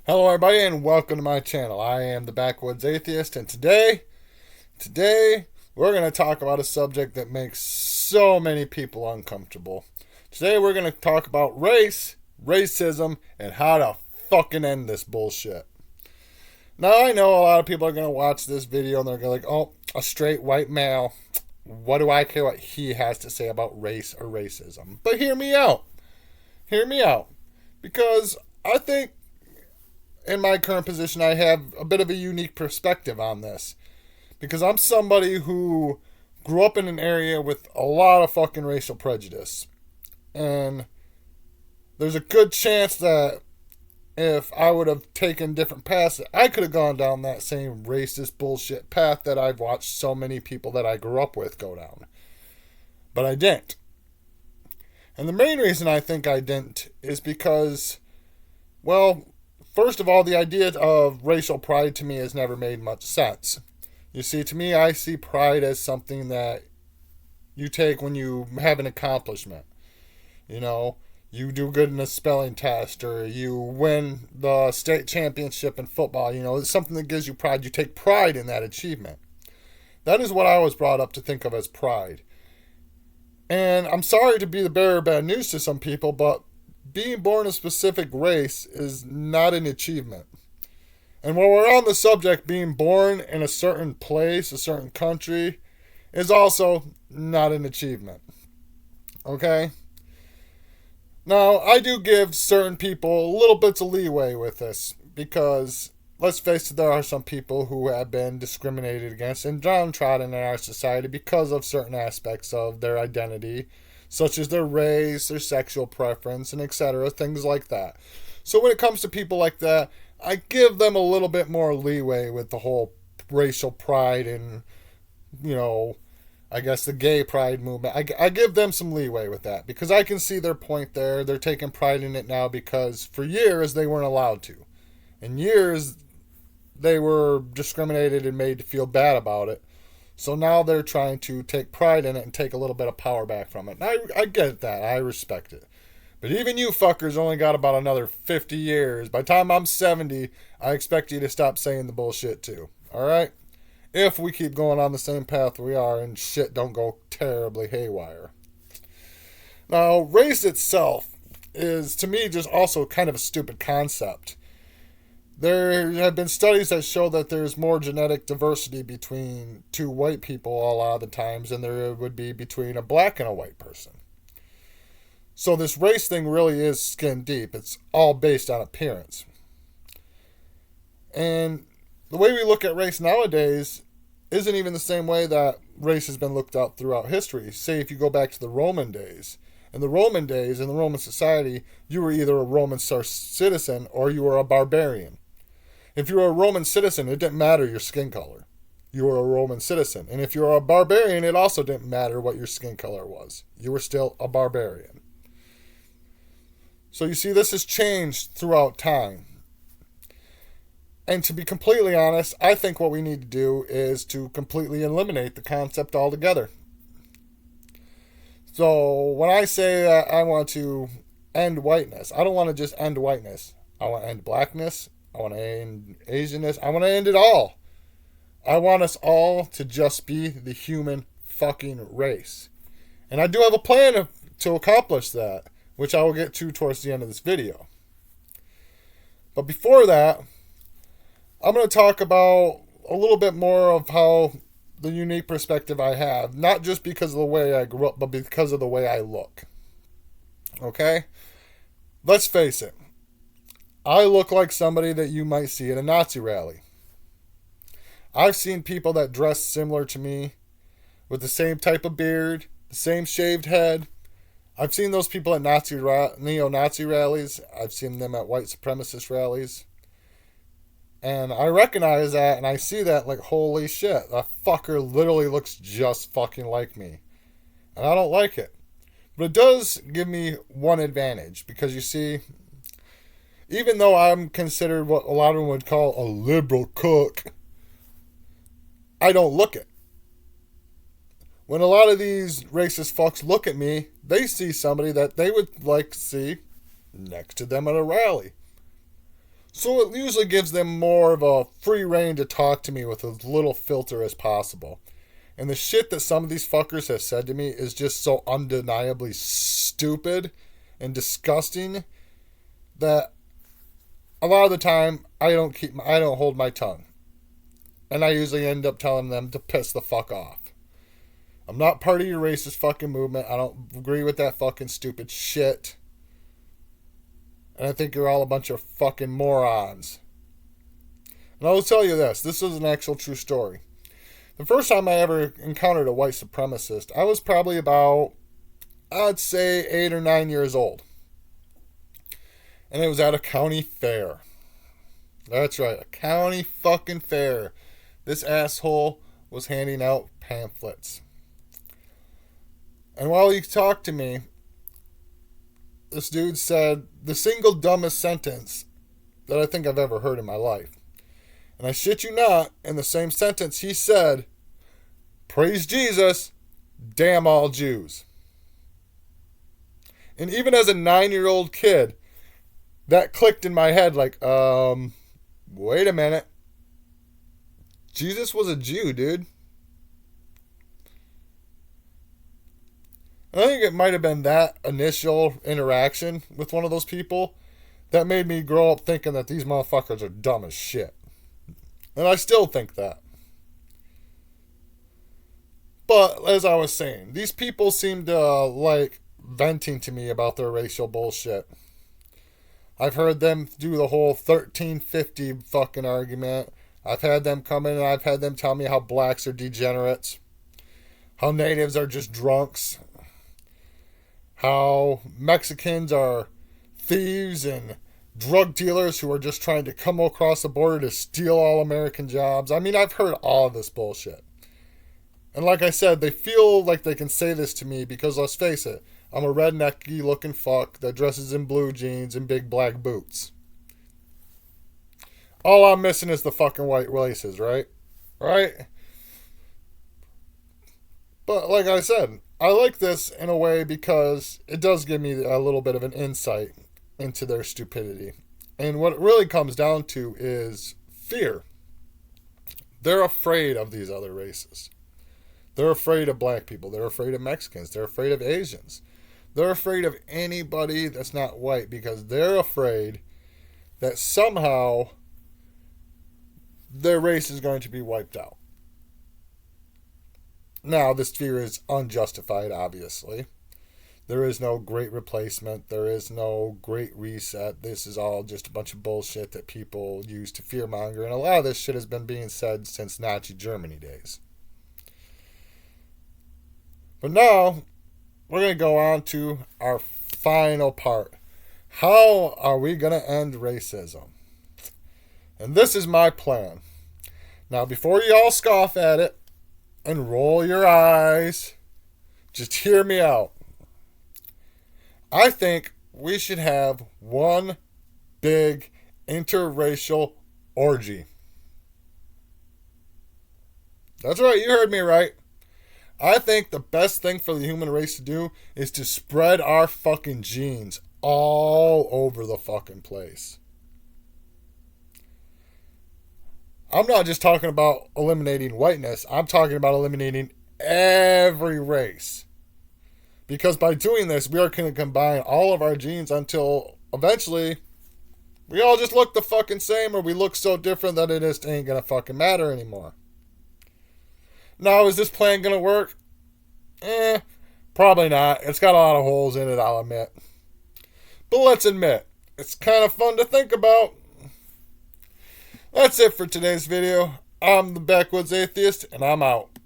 Hello, everybody, and welcome to my channel. I am the Backwoods Atheist, and today we're going to talk about a subject that makes so many people uncomfortable. Today, we're going to talk about racism, and how to fucking end this bullshit. Now, I know a lot of people are going to watch this video and they're going to be like, oh, a straight white male. What do I care what he has to say about race or racism? But hear me out. Hear me out. Because I think in my current position, I have a bit of a unique perspective on this. Because I'm somebody who grew up in an area with a lot of fucking racial prejudice. And there's a good chance that if I would have taken different paths, I could have gone down that same racist bullshit path that I've watched so many people that I grew up with go down. But I didn't. And the main reason I think I didn't is because, well, first of all, the idea of racial pride to me has never made much sense. You see, to me, I see pride as something that you take when you have an accomplishment. You know, you do good in a spelling test, or you win the state championship in football. You know, it's something that gives you pride. You take pride in that achievement. That is what I was brought up to think of as pride. And I'm sorry to be the bearer of bad news to some people, but being born a specific race is not an achievement. And while we're on the subject, being born in a certain place, a certain country, is also not an achievement. Okay? Now, I do give certain people little bits of leeway with this, because let's face it, there are some people who have been discriminated against and downtrodden in our society because of certain aspects of their identity, such as their race, their sexual preference, and etc., things like that. So when it comes to people like that, I give them a little bit more leeway with the whole racial pride and, you know, I guess the gay pride movement. I give them some leeway with that because I can see their point there. They're taking pride in it now because for years they weren't allowed to. In years they were discriminated and made to feel bad about it. So now they're trying to take pride in it and take a little bit of power back from it. And I get that. I respect it. But even you fuckers only got about another 50 years. By the time I'm 70, I expect you to stop saying the bullshit too. Alright? If we keep going on the same path we are and shit don't go terribly haywire. Now, race itself is, to me, just also kind of a stupid concept. There have been studies that show that there's more genetic diversity between two white people a lot of the times than there would be between a black and a white person. So this race thing really is skin deep. It's all based on appearance. And the way we look at race nowadays isn't even the same way that race has been looked at throughout history. Say if you go back to the Roman days. In the Roman days, in the Roman society, you were either a Roman citizen or you were a barbarian. If you were a Roman citizen, it didn't matter your skin color. You were a Roman citizen. And if you were a barbarian, it also didn't matter what your skin color was. You were still a barbarian. So you see, this has changed throughout time. And to be completely honest, I think what we need to do is to completely eliminate the concept altogether. So when I say that I want to end whiteness, I don't want to just end whiteness. I want to end blackness. I want to end Asianness. I want to end it all. I want us all to just be the human fucking race. And I do have a plan to accomplish that, which I will get to towards the end of this video. But before that, I'm going to talk about a little bit more of how the unique perspective I have, not just because of the way I grew up, but because of the way I look. Okay? Let's face it. I look like somebody that you might see at a Nazi rally. I've seen people that dress similar to me with the same type of beard, the same shaved head. I've seen those people at neo-Nazi rallies. I've seen them at white supremacist rallies. And I recognize that and I see that like, holy shit, that fucker literally looks just fucking like me. And I don't like it. But it does give me one advantage because you see, even though I'm considered what a lot of them would call a liberal cook, I don't look it. When a lot of these racist fucks look at me, they see somebody that they would like to see next to them at a rally. So it usually gives them more of a free reign to talk to me with as little filter as possible. And the shit that some of these fuckers have said to me is just so undeniably stupid and disgusting that a lot of the time I don't hold my tongue. And I usually end up telling them to piss the fuck off. I'm not part of your racist fucking movement. I don't agree with that fucking stupid shit. And I think you're all a bunch of fucking morons. And I will tell you this. This is an actual true story. The first time I ever encountered a white supremacist, I was probably about, I'd say, 8 or 9 years old. And it was at a county fair. That's right, a county fucking fair. This asshole was handing out pamphlets. And while he talked to me, this dude said the single dumbest sentence that I think I've ever heard in my life. And I shit you not, in the same sentence he said, "Praise Jesus, damn all Jews." And even as a 9-year-old kid, that clicked in my head like, wait a minute. Jesus was a Jew, dude. I think it might have been that initial interaction with one of those people that made me grow up thinking that these motherfuckers are dumb as shit. And I still think that. But, as I was saying, these people seem to like venting to me about their racial bullshit. I've heard them do the whole 1350 fucking argument. I've had them come in and I've had them tell me how blacks are degenerates. How natives are just drunks. How Mexicans are thieves and drug dealers who are just trying to come across the border to steal all American jobs. I mean, I've heard all of this bullshit. And like I said, they feel like they can say this to me because, let's face it, I'm a rednecky looking fuck that dresses in blue jeans and big black boots. All I'm missing is the fucking white laces, right? Right? But like I said, I like this in a way because it does give me a little bit of an insight into their stupidity. And what it really comes down to is fear. They're afraid of these other races. They're afraid of black people. They're afraid of Mexicans. They're afraid of Asians. They're afraid of anybody that's not white because they're afraid that somehow their race is going to be wiped out. Now, this fear is unjustified, obviously. There is no great replacement. There is no great reset. This is all just a bunch of bullshit that people use to fearmonger. And a lot of this shit has been being said since Nazi Germany days. But now, we're going to go on to our final part. How are we going to end racism? And this is my plan. Now, before you all scoff at it and roll your eyes, just hear me out. I think we should have one big interracial orgy. That's right, you heard me right. I think the best thing for the human race to do is to spread our fucking genes all over the fucking place. I'm not just talking about eliminating whiteness. I'm talking about eliminating every race. Because by doing this, we are going to combine all of our genes until eventually we all just look the fucking same, or we look so different that it just ain't going to fucking matter anymore. Now, is this plan going to work? Probably not. It's got a lot of holes in it, I'll admit. But let's admit, it's kind of fun to think about. That's it for today's video. I'm the Backwoods Atheist, and I'm out.